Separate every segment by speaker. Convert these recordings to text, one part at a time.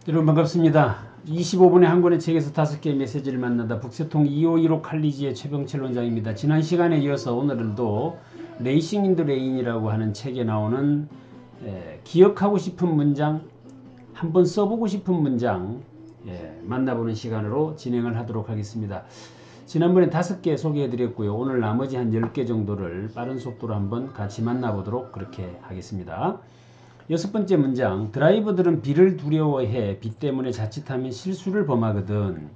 Speaker 1: 여러분 반갑습니다. 25분의 한 권의 책에서 5개의 메시지를 만난다. 북새통 2515 칼리지의 최병철 원장입니다. 지난 시간에 이어서 오늘은 또 레이싱 인 더 레인이라고 하는 책에 나오는 기억하고 싶은 문장, 한번 써보고 싶은 문장 만나보는 시간으로 진행을 하도록 하겠습니다. 지난번에 5개 소개해드렸고요. 오늘 나머지 한 10개 정도를 빠른 속도로 한번 같이 만나보도록 그렇게 하겠습니다. 6번째 문장, 드라이버들은 비를 두려워해 비 때문에 자칫하면 실수를 범하거든.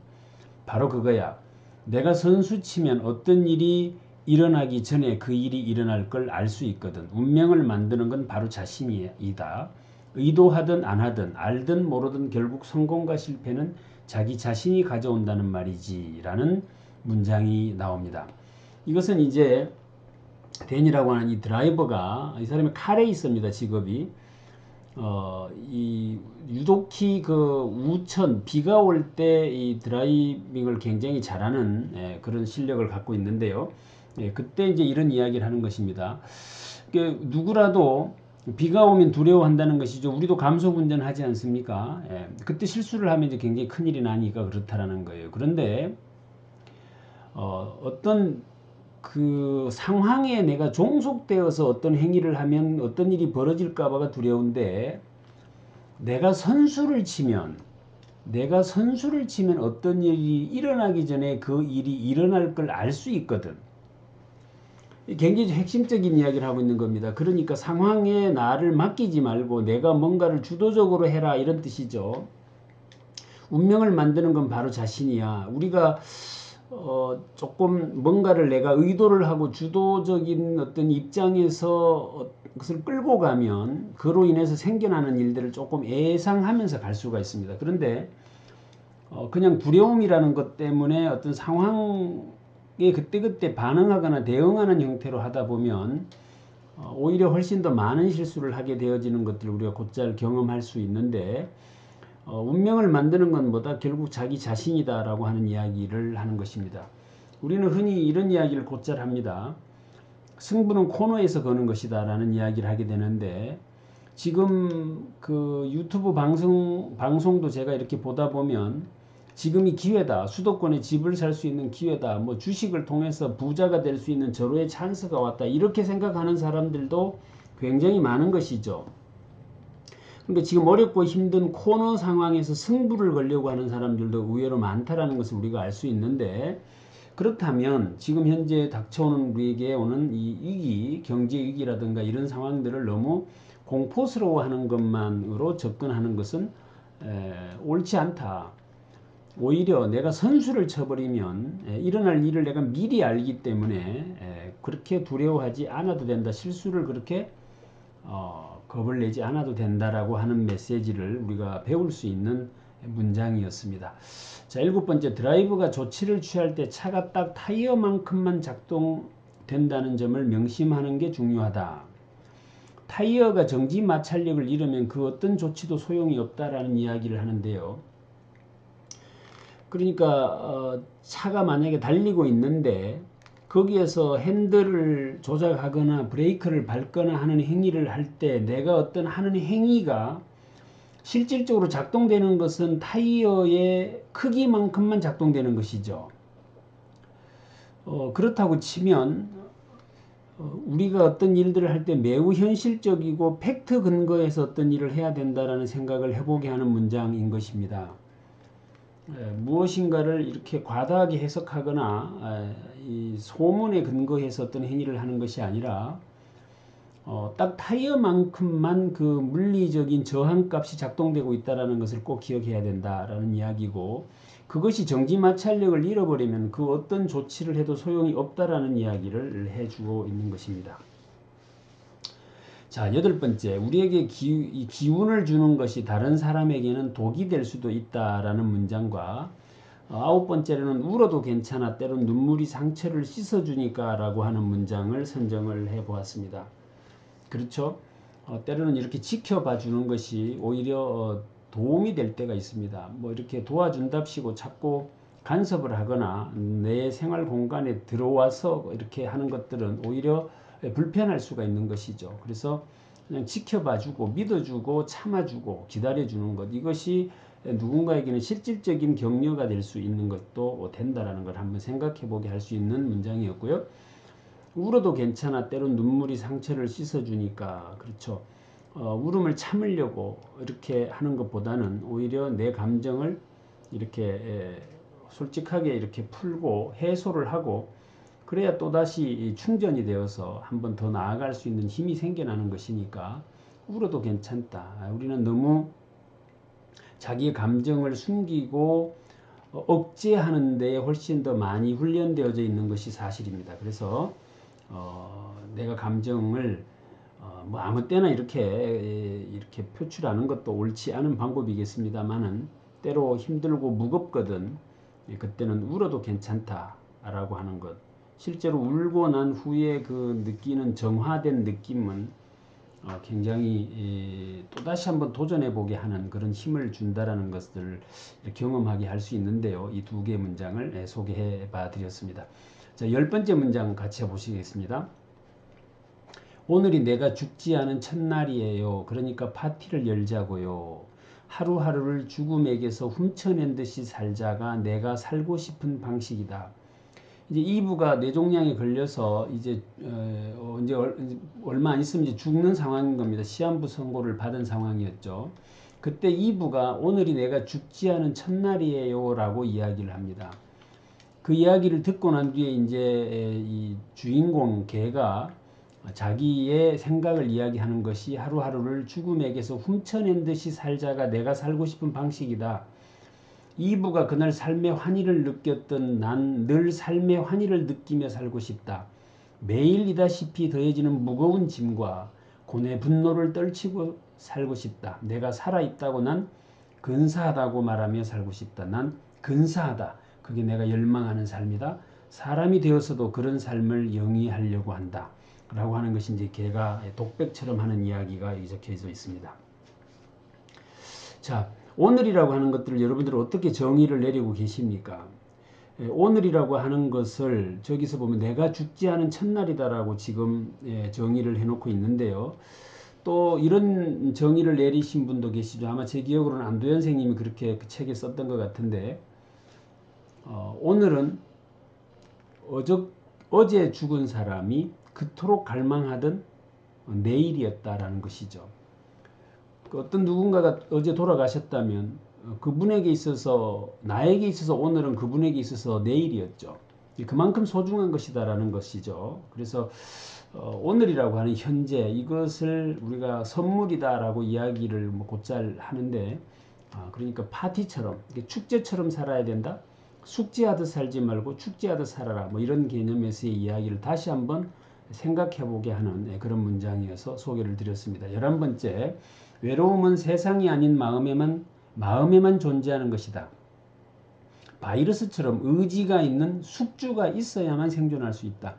Speaker 1: 바로 그거야. 내가 선수 치면 어떤 일이 일어나기 전에 그 일이 일어날 걸 알 수 있거든. 운명을 만드는 건 바로 자신이다. 의도하든 안 하든 알든 모르든 결국 성공과 실패는 자기 자신이 가져온다는 말이지 라는 문장이 나옵니다. 이것은 이제 댄이라고 하는 이 드라이버가, 이 사람이 칼에 있습니다. 직업이. 이 유독히 그 우천 비가 올 때 이 드라이빙을 굉장히 잘하는 그런 실력을 갖고 있는데요. 그때 이제 이런 이야기를 하는 것입니다. 누구라도 비가 오면 두려워한다는 것이죠. 우리도 감속 운전하지 않습니까? 그때 실수를 하면 이제 굉장히 큰일이 나니까 그렇다라는 거예요. 그런데 어떤 그 상황에 내가 종속되어서 어떤 행위를 하면 어떤 일이 벌어질까봐가 두려운데, 내가 선수를 치면 어떤 일이 일어나기 전에 그 일이 일어날 걸 알 수 있거든. 굉장히 핵심적인 이야기를 하고 있는 겁니다. 그러니까 상황에 나를 맡기지 말고 내가 뭔가를 주도적으로 해라, 이런 뜻이죠. 운명을 만드는 건 바로 자신이야. 우리가 조금 뭔가를 내가 의도를 하고 주도적인 어떤 입장에서 그것을 끌고 가면 그로 인해서 생겨나는 일들을 조금 예상하면서 갈 수가 있습니다. 그런데 그냥 두려움이라는 것 때문에 어떤 상황에 그때그때 반응하거나 대응하는 형태로 하다 보면 오히려 훨씬 더 많은 실수를 하게 되어지는 것들을 우리가 곧잘 경험할 수 있는데, 운명을 만드는 건 뭐다? 결국 자기 자신이다라고 하는 이야기를 하는 것입니다. 우리는 흔히 이런 이야기를 곧잘 합니다. 승부는 코너에서 거는 것이다 라는 이야기를 하게 되는데, 지금 그 유튜브 방송도 제가 이렇게 보다 보면 지금이 기회다, 수도권에 집을 살 수 있는 기회다, 뭐 주식을 통해서 부자가 될 수 있는 절호의 찬스가 왔다, 이렇게 생각하는 사람들도 굉장히 많은 것이죠. 그러니까 지금 어렵고 힘든 코너 상황에서 승부를 걸려고 하는 사람들도 의외로 많다라는 것을 우리가 알 수 있는데, 그렇다면 지금 현재 닥쳐오는 우리에게 오는 이 위기, 경제 위기라든가 이런 상황들을 너무 공포스러워하는 것만으로 접근하는 것은 옳지 않다. 오히려 내가 선수를 쳐버리면 일어날 일을 내가 미리 알기 때문에 그렇게 두려워하지 않아도 된다. 실수를 그렇게 겁을 내지 않아도 된다라고 하는 메시지를 우리가 배울 수 있는 문장이었습니다. 자, 7번째, 드라이버가 조치를 취할 때 차가 딱 타이어만큼만 작동된다는 점을 명심하는 게 중요하다. 타이어가 정지 마찰력을 잃으면 그 어떤 조치도 소용이 없다라는 이야기를 하는데요. 그러니까 차가 만약에 달리고 있는데 거기에서 핸들을 조작하거나 브레이크를 밟거나 하는 행위를 할 때 내가 어떤 하는 행위가 실질적으로 작동되는 것은 타이어의 크기만큼만 작동되는 것이죠. 그렇다고 치면 우리가 어떤 일들을 할 때 매우 현실적이고 팩트 근거에서 어떤 일을 해야 된다라는 생각을 해보게 하는 문장인 것입니다. 무엇인가를 이렇게 과다하게 해석하거나 이 소문에 근거해서 어떤 행위를 하는 것이 아니라 딱 타이어만큼만 그 물리적인 저항값이 작동되고 있다는 것을 꼭 기억해야 된다라는 이야기고, 그것이 정지 마찰력을 잃어버리면 그 어떤 조치를 해도 소용이 없다라는 이야기를 해주고 있는 것입니다. 자, 8번째, 우리에게 기운을 주는 것이 다른 사람에게는 독이 될 수도 있다라는 문장과 9번째로는 울어도 괜찮아, 때론 눈물이 상처를 씻어주니까 라고 하는 문장을 선정을 해보았습니다. 그렇죠? 때로는 이렇게 지켜봐 주는 것이 오히려 도움이 될 때가 있습니다. 뭐 이렇게 도와준답시고 자꾸 간섭을 하거나 내 생활 공간에 들어와서 이렇게 하는 것들은 오히려 불편할 수가 있는 것이죠. 그래서 그냥 지켜봐 주고 믿어주고 참아주고 기다려주는 것, 이것이 누군가에게는 실질적인 격려가 될 수 있는 것도 된다라는 걸 한번 생각해 보게 할 수 있는 문장이었고요. 울어도 괜찮아. 때론 눈물이 상처를 씻어주니까. 그렇죠. 울음을 참으려고 이렇게 하는 것보다는 오히려 내 감정을 이렇게 솔직하게 이렇게 풀고 해소를 하고 그래야 또다시 충전이 되어서 한 번 더 나아갈 수 있는 힘이 생겨나는 것이니까 울어도 괜찮다. 우리는 너무 자기의 감정을 숨기고 억제하는 데에 훨씬 더 많이 훈련되어져 있는 것이 사실입니다. 그래서 내가 감정을 뭐 아무 때나 이렇게 표출하는 것도 옳지 않은 방법이겠습니다만은 때로 힘들고 무겁거든 그때는 울어도 괜찮다라고 하는 것. 실제로 울고 난 후에 그 느끼는 정화된 느낌은 굉장히 또다시 한번 도전해 보게 하는 그런 힘을 준다라는 것을 경험하게 할 수 있는데요. 이 두 개의 문장을 소개해 봐 드렸습니다. 자, 10번째 문장 같이 해보시겠습니다. 오늘이 내가 죽지 않은 첫날이에요. 그러니까 파티를 열자고요. 하루하루를 죽음에게서 훔쳐낸 듯이 살자가 내가 살고 싶은 방식이다. 이제 이브가 뇌종양에 걸려서 이제 얼마 안 있으면 이제 죽는 상황인 겁니다. 시한부 선고를 받은 상황이었죠. 그때 이브가 오늘이 내가 죽지 않은 첫날이에요라고 이야기를 합니다. 그 이야기를 듣고 난 뒤에 이제 이 주인공 개가 자기의 생각을 이야기하는 것이 하루하루를 죽음에게서 훔쳐낸 듯이 살자가 내가 살고 싶은 방식이다. 이브가 그날 삶의 환희를 느꼈던 난 늘 삶의 환희를 느끼며 살고 싶다. 매일이다시피 더해지는 무거운 짐과 고뇌 분노를 떨치고 살고 싶다. 내가 살아있다고 난 근사하다고 말하며 살고 싶다. 난 근사하다. 그게 내가 열망하는 삶이다. 사람이 되어서도 그런 삶을 영위하려고 한다. 라고 하는 것이 이제 걔가 독백처럼 하는 이야기가 여기 적혀져 있습니다. 자, 오늘이라고 하는 것들을 여러분들은 어떻게 정의를 내리고 계십니까? 오늘이라고 하는 것을 저기서 보면 내가 죽지 않은 첫날이다라고 지금 정의를 해놓고 있는데요. 또 이런 정의를 내리신 분도 계시죠. 아마 제 기억으로는 안도현 선생님이 그렇게 그 책에 썼던 것 같은데 오늘은 어제 죽은 사람이 그토록 갈망하던 내일이었다라는 것이죠. 어떤 누군가가 어제 돌아가셨다면 그분에게 있어서 나에게 있어서 오늘은 그분에게 있어서 내일이었죠. 그만큼 소중한 것이다라는 것이죠. 그래서 오늘이라고 하는 현재 이것을 우리가 선물이다라고 이야기를 곧잘 하는데 그러니까 파티처럼 축제처럼 살아야 된다. 숙제하듯 살지 말고 축제하듯 살아라. 뭐 이런 개념에서의 이야기를 다시 한번 생각해 보게 하는 그런 문장이어서 소개를 드렸습니다. 11번째, 외로움은 세상이 아닌 마음에만 존재하는 것이다. 바이러스처럼 의지가 있는 숙주가 있어야만 생존할 수 있다.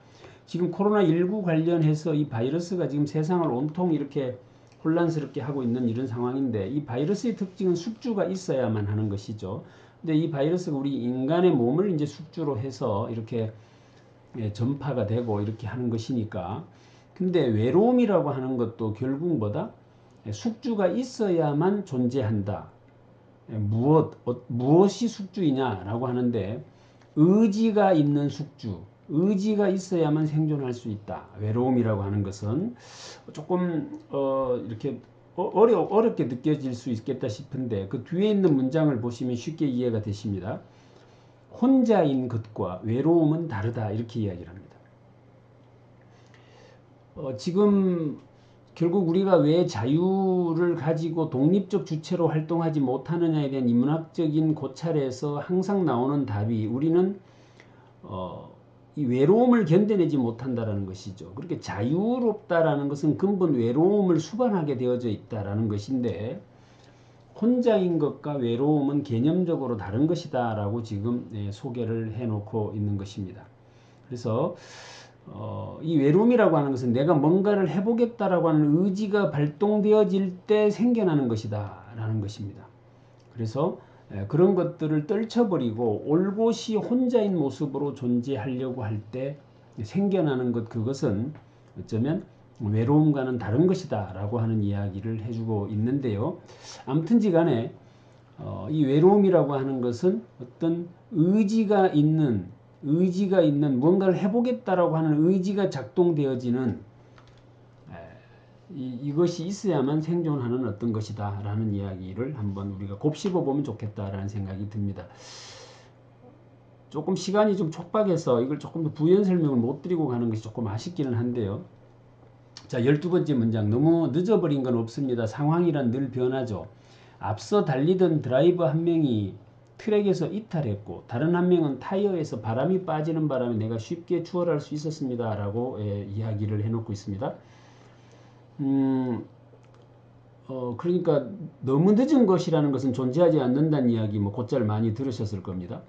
Speaker 1: 지금 코로나19 관련해서 이 바이러스가 지금 세상을 온통 이렇게 혼란스럽게 하고 있는 이런 상황인데 이 바이러스의 특징은 숙주가 있어야만 하는 것이죠. 근데 이 바이러스가 우리 인간의 몸을 이제 숙주로 해서 이렇게 전파가 되고 이렇게 하는 것이니까. 근데 외로움이라고 하는 것도 결국 뭐다? 숙주가 있어야만 존재한다. 무엇이 숙주이냐라고 하는데 의지가 있는 숙주, 의지가 있어야만 생존할 수 있다. 외로움이라고 하는 것은 조금 이렇게 어렵게 느껴질 수 있겠다 싶은데 그 뒤에 있는 문장을 보시면 쉽게 이해가 되십니다. 혼자인 것과 외로움은 다르다 이렇게 이야기를 합니다. 지금 결국 우리가 왜 자유를 가지고 독립적 주체로 활동하지 못하느냐에 대한 인문학적인 고찰에서 항상 나오는 답이 우리는 이 외로움을 견뎌내지 못한다라는 것이죠. 그렇게 자유롭다라는 것은 근본 외로움을 수반하게 되어져 있다라는 것인데 혼자인 것과 외로움은 개념적으로 다른 것이다 라고 지금 소개를 해놓고 있는 것입니다. 그래서 이 외로움이라고 하는 것은 내가 뭔가를 해보겠다라고 하는 의지가 발동되어질 때 생겨나는 것이다 라는 것입니다. 그래서 그런 것들을 떨쳐버리고 올곧이 혼자인 모습으로 존재하려고 할 때 생겨나는 것, 그것은 어쩌면 외로움과는 다른 것이다 라고 하는 이야기를 해주고 있는데요. 아무튼지 간에 이 외로움이라고 하는 것은 어떤 의지가 있는 뭔가를 해보겠다라고 하는 의지가 작동되어지는 이것이 있어야만 생존하는 어떤 것이다 라는 이야기를 한번 우리가 곱씹어 보면 좋겠다라는 생각이 듭니다. 조금 시간이 좀 촉박해서 이걸 조금 더 부연 설명을 못 드리고 가는 것이 조금 아쉽기는 한데요. 자, 12번째 문장. 너무 늦어버린 건 없습니다. 상황이란 늘 변하죠. 앞서 달리던 드라이버 한 명이 트랙에서 이탈했고 다른 한 명은 타이어에서 바람이 빠지는 바람에 내가 쉽게 추월할 수 있었습니다 라고 이야기를 해놓고 있습니다. 그러니까 너무 늦은 것이라는 것은 존재하지 않는다는 이야기 곧잘 많이 들으셨을 겁니다.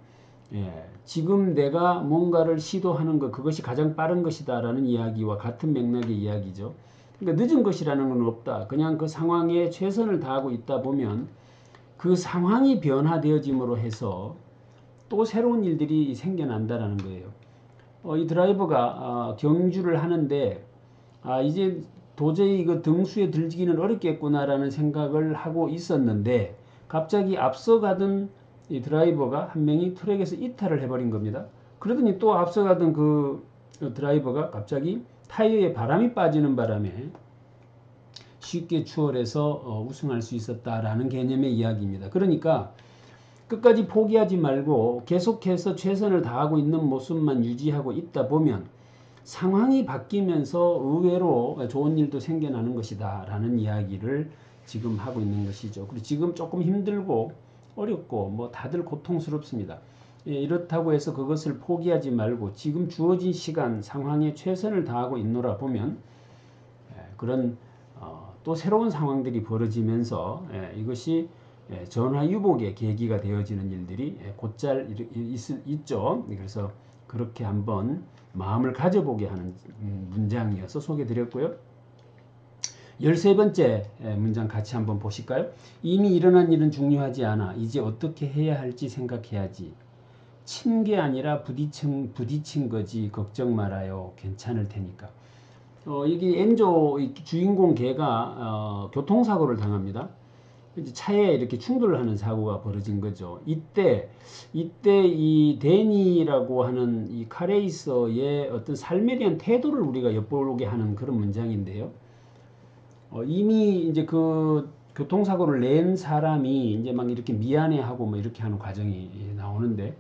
Speaker 1: 지금 내가 뭔가를 시도하는 것, 그것이 가장 빠른 것이다 라는 이야기와 같은 맥락의 이야기죠. 그러니까 늦은 것이라는 건 없다. 그냥 그 상황에 최선을 다하고 있다 보면 그 상황이 변화되어짐으로 해서 또 새로운 일들이 생겨난다라는 거예요. 이 드라이버가 경주를 하는데 이제 도저히 이거 등수에 들기는 어렵겠구나라는 생각을 하고 있었는데 갑자기 앞서가던 이 드라이버가 한 명이 트랙에서 이탈을 해버린 겁니다. 그러더니 또 앞서가던 그 드라이버가 갑자기 타이어에 바람이 빠지는 바람에 쉽게 추월해서 우승할 수 있었다라는 개념의 이야기입니다. 그러니까 끝까지 포기하지 말고 계속해서 최선을 다하고 있는 모습만 유지하고 있다 보면 상황이 바뀌면서 의외로 좋은 일도 생겨나는 것이다 라는 이야기를 지금 하고 있는 것이죠. 그리고 지금 조금 힘들고 어렵고 다들 고통스럽습니다. 이렇다고 해서 그것을 포기하지 말고 지금 주어진 시간 상황에 최선을 다하고 있노라 보면 그런 또 새로운 상황들이 벌어지면서 이것이 전화유복의 계기가 되어지는 일들이 곧잘 있죠. 그래서 그렇게 한번 마음을 가져보게 하는 문장이어서 소개드렸고요. 13번째 문장 같이 한번 보실까요? 이미 일어난 일은 중요하지 않아. 이제 어떻게 해야 할지 생각해야지. 친 게 아니라 부딪힌 거지. 걱정 말아요. 괜찮을 테니까. 여기 엔조 주인공 걔가 교통사고를 당합니다. 이제 차에 이렇게 충돌을 하는 사고가 벌어진 거죠. 이때 이 데니라고 하는 이 카레이서의 어떤 삶에 대한 태도를 우리가 엿보게 하는 그런 문장인데요. 이미 이제 그 교통사고를 낸 사람이 이제 막 이렇게 미안해하고 이렇게 하는 과정이 나오는데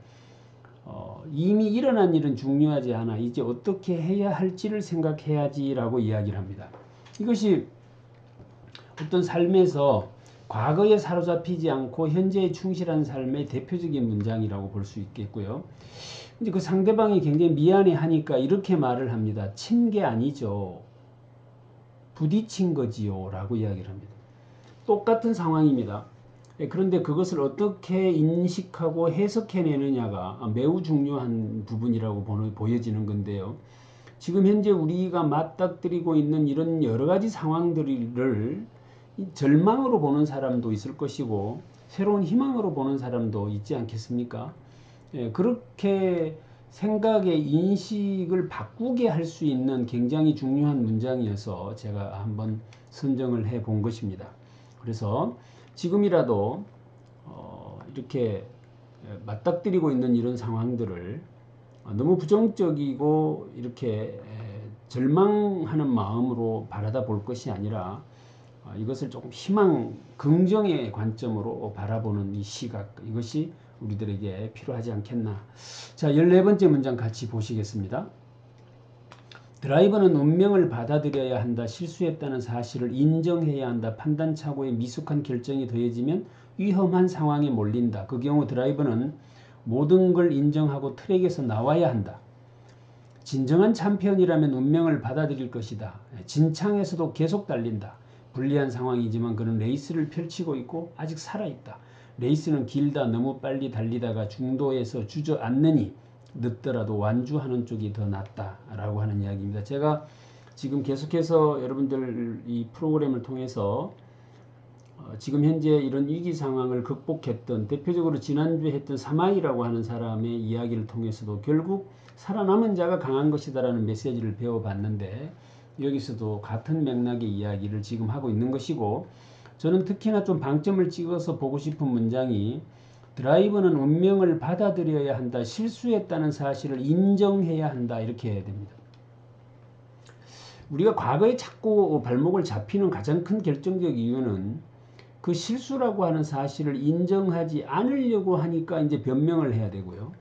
Speaker 1: 이미 일어난 일은 중요하지 않아. 이제 어떻게 해야 할지를 생각해야지라고 이야기를 합니다. 이것이 어떤 삶에서 과거에 사로잡히지 않고 현재에 충실한 삶의 대표적인 문장이라고 볼 수 있겠고요. 이제 그 상대방이 굉장히 미안해 하니까 이렇게 말을 합니다. 친 게 아니죠. 부딪힌 거지요. 라고 이야기를 합니다. 똑같은 상황입니다. 그런데 그것을 어떻게 인식하고 해석해내느냐가 매우 중요한 부분이라고 보여지는 건데요. 지금 현재 우리가 맞닥뜨리고 있는 이런 여러 가지 상황들을 절망으로 보는 사람도 있을 것이고 새로운 희망으로 보는 사람도 있지 않겠습니까? 그렇게 생각의 인식을 바꾸게 할 수 있는 굉장히 중요한 문장이어서 제가 한번 선정을 해 본 것입니다. 그래서 지금이라도 이렇게 맞닥뜨리고 있는 이런 상황들을 너무 부정적이고 이렇게 절망하는 마음으로 바라다 볼 것이 아니라 이것을 조금 희망, 긍정의 관점으로 바라보는 이 시각, 이것이 우리들에게 필요하지 않겠나. 자, 14번째 문장 같이 보시겠습니다. 드라이버는 운명을 받아들여야 한다. 실수했다는 사실을 인정해야 한다. 판단착오에 미숙한 결정이 더해지면 위험한 상황에 몰린다. 그 경우 드라이버는 모든 걸 인정하고 트랙에서 나와야 한다. 진정한 챔피언이라면 운명을 받아들일 것이다. 진창에서도 계속 달린다. 불리한 상황이지만 그는 레이스를 펼치고 있고 아직 살아있다. 레이스는 길다. 너무 빨리 달리다가 중도에서 주저앉느니 늦더라도 완주하는 쪽이 더 낫다라고 하는 이야기입니다. 제가 지금 계속해서 여러분들 이 프로그램을 통해서 지금 현재 이런 위기 상황을 극복했던 대표적으로 지난주에 했던 사마이라고 하는 사람의 이야기를 통해서도 결국 살아남은 자가 강한 것이다라는 메시지를 배워봤는데 여기서도 같은 맥락의 이야기를 지금 하고 있는 것이고 저는 특히나 좀 방점을 찍어서 보고 싶은 문장이 드라이버는 운명을 받아들여야 한다. 실수했다는 사실을 인정해야 한다. 이렇게 해야 됩니다. 우리가 과거에 자꾸 발목을 잡히는 가장 큰 결정적 이유는 그 실수라고 하는 사실을 인정하지 않으려고 하니까 이제 변명을 해야 되고요.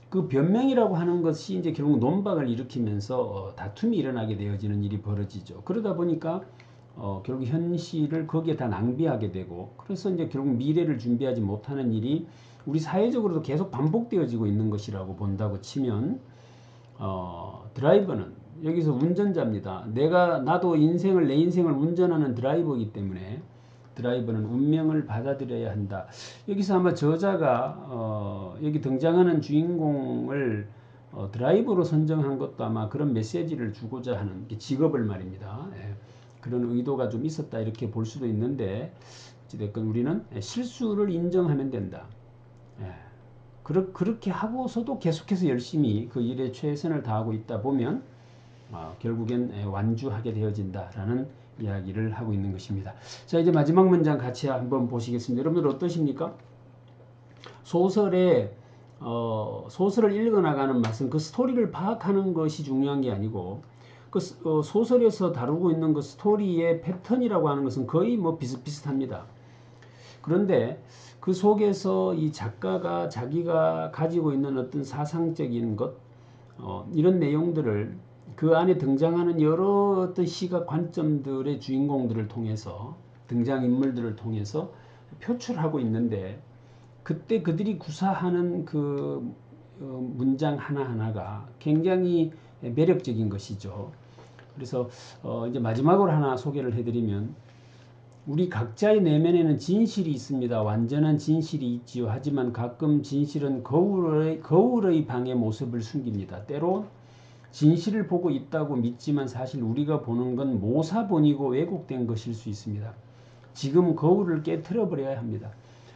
Speaker 1: 그 변명이라고 하는 것이 이제 결국 논박을 일으키면서 다툼이 일어나게 되어지는 일이 벌어지죠. 그러다 보니까 결국 현실을 거기에 다 낭비하게 되고, 그래서 이제 결국 미래를 준비하지 못하는 일이 우리 사회적으로도 계속 반복되어지고 있는 것이라고 본다고 치면, 드라이버는 여기서 운전자입니다. 나도 내 인생을 운전하는 드라이버이기 때문에 드라이버는 운명을 받아들여야 한다. 여기서 아마 저자가 여기 등장하는 주인공을 드라이버로 선정한 것도 아마 그런 메시지를 주고자 하는 직업을 말입니다. 예, 그런 의도가 좀 있었다 이렇게 볼 수도 있는데, 어찌됐건 우리는 실수를 인정하면 된다. 예, 그렇게 하고서도 계속해서 열심히 그 일에 최선을 다하고 있다 보면 결국엔 완주하게 되어진다라는 이야기를 하고 있는 것입니다. 자, 이제 마지막 문장 같이 한번 보시겠습니다. 여러분들 어떠십니까? 소설을 읽어나가는 맛은 그 스토리를 파악하는 것이 중요한 게 아니고, 그 소설에서 다루고 있는 그 스토리의 패턴이라고 하는 것은 거의 뭐 비슷비슷합니다. 그런데 그 속에서 이 작가가 자기가 가지고 있는 어떤 사상적인 것, 이런 내용들을 그 안에 등장하는 여러 어떤 시각 관점들의 주인공들을 통해서, 등장인물들을 통해서 표출하고 있는데, 그때 그들이 구사하는 그 문장 하나하나가 굉장히 매력적인 것이죠. 그래서 이제 마지막으로 하나 소개를 해드리면, 우리 각자의 내면에는 진실이 있습니다. 완전한 진실이 있지요. 하지만 가끔 진실은 거울의 방의 모습을 숨깁니다. 때로 진실을 보고 있다고 믿지만 사실 우리가 보는 건 모사본이고 왜곡된 것일 수 있습니다. 지금 거울을 깨트려 버려야 합니다.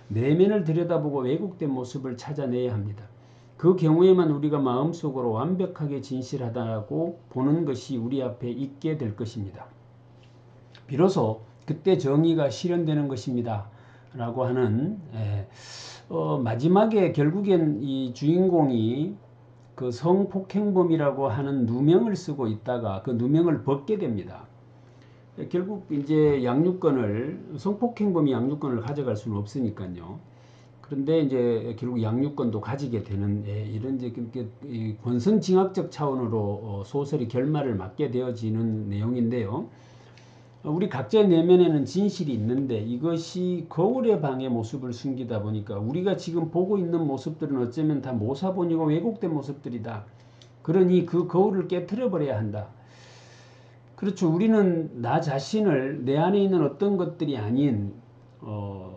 Speaker 1: 내면을 들여다보고 왜곡된 모습을 찾아내야 합니다. 그 경우에만 우리가 마음속으로 완벽하게 진실하다고 보는 것이 우리 앞에 있게 될 것입니다. 비로소 그때 정의가 실현되는 것입니다. 라고 하는, 마지막에 결국엔 이 주인공이 그 성폭행범이라고 하는 누명을 쓰고 있다가 그 누명을 벗게 됩니다. 결국 이제 성폭행범이 양육권을 가져갈 수는 없으니까요. 그런데 이제 결국 양육권도 가지게 되는, 이런 이제 권선징악적 차원으로 소설이 결말을 맞게 되어지는 내용인데요. 우리 각자의 내면에는 진실이 있는데 이것이 거울의 방의 모습을 숨기다 보니까 우리가 지금 보고 있는 모습들은 어쩌면 다 모사본이고 왜곡된 모습들이다. 그러니 그 거울을 깨트려 버려야 한다. 그렇죠. 우리는 나 자신을, 내 안에 있는 어떤 것들이 아닌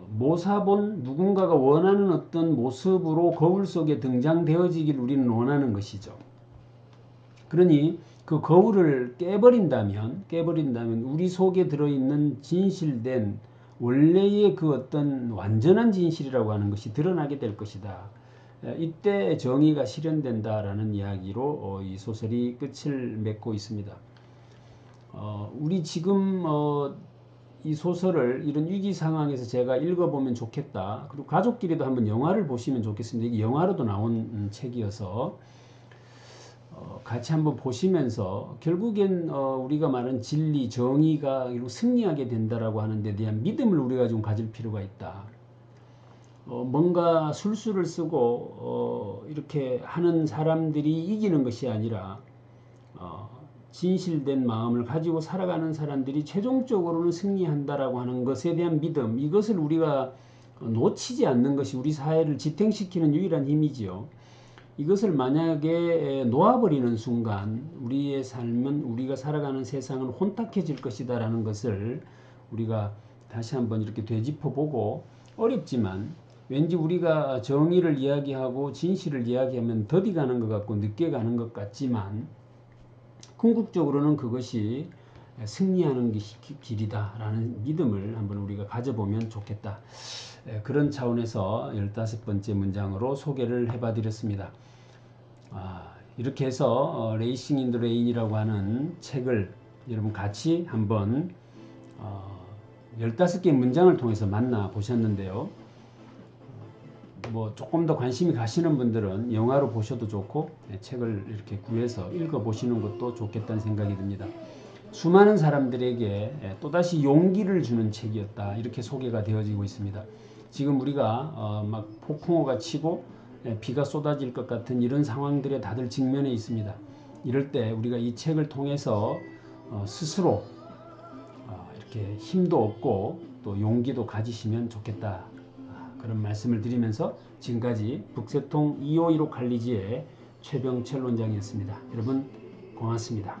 Speaker 1: 모사본, 누군가가 원하는 어떤 모습으로 거울 속에 등장되어지길 우리는 원하는 것이죠. 그러니 그 거울을 깨버린다면 우리 속에 들어있는 진실된 원래의 그 어떤 완전한 진실이라고 하는 것이 드러나게 될 것이다. 이때 정의가 실현된다라는 이야기로 이 소설이 끝을 맺고 있습니다. 우리 지금 이 소설을 이런 위기 상황에서 제가 읽어보면 좋겠다. 그리고 가족끼리도 한번 영화를 보시면 좋겠습니다. 이게 영화로도 나온 책이어서 같이 한번 보시면서 결국엔 우리가 말하는 진리, 정의가 승리하게 된다라고 하는 데 대한 믿음을 우리가 좀 가질 필요가 있다. 뭔가 술수를 쓰고 이렇게 하는 사람들이 이기는 것이 아니라 진실된 마음을 가지고 살아가는 사람들이 최종적으로는 승리한다라고 하는 것에 대한 믿음, 이것을 우리가 놓치지 않는 것이 우리 사회를 지탱시키는 유일한 힘이지요. 이것을 만약에 놓아버리는 순간 우리의 삶은, 우리가 살아가는 세상은 혼탁해질 것이다 라는 것을 우리가 다시 한번 이렇게 되짚어보고, 어렵지만 왠지 우리가 정의를 이야기하고 진실을 이야기하면 더디 가는 것 같고 늦게 가는 것 같지만 궁극적으로는 그것이 승리하는 것이 길이다 라는 믿음을 한번 우리가 가져보면 좋겠다. 그런 차원에서 15번째 문장으로 소개를 해봐 드렸습니다. 이렇게 해서 레이싱 인더 레인이라고 하는 책을 여러분 같이 한번 15개 문장을 통해서 만나 보셨는데요. 뭐 조금 더 관심이 가시는 분들은 영화로 보셔도 좋고 책을 이렇게 구해서 읽어 보시는 것도 좋겠다는 생각이 듭니다. 수많은 사람들에게 또다시 용기를 주는 책이었다, 이렇게 소개가 되어지고 있습니다. 지금 우리가 막 폭풍우가 치고 비가 쏟아질 것 같은 이런 상황들에 다들 직면해 있습니다. 이럴 때 우리가 이 책을 통해서 스스로 이렇게 힘도 얻고 또 용기도 가지시면 좋겠다, 그런 말씀을 드리면서 지금까지 북새통 2515 칼리지의 최병철 원장이었습니다. 여러분 고맙습니다.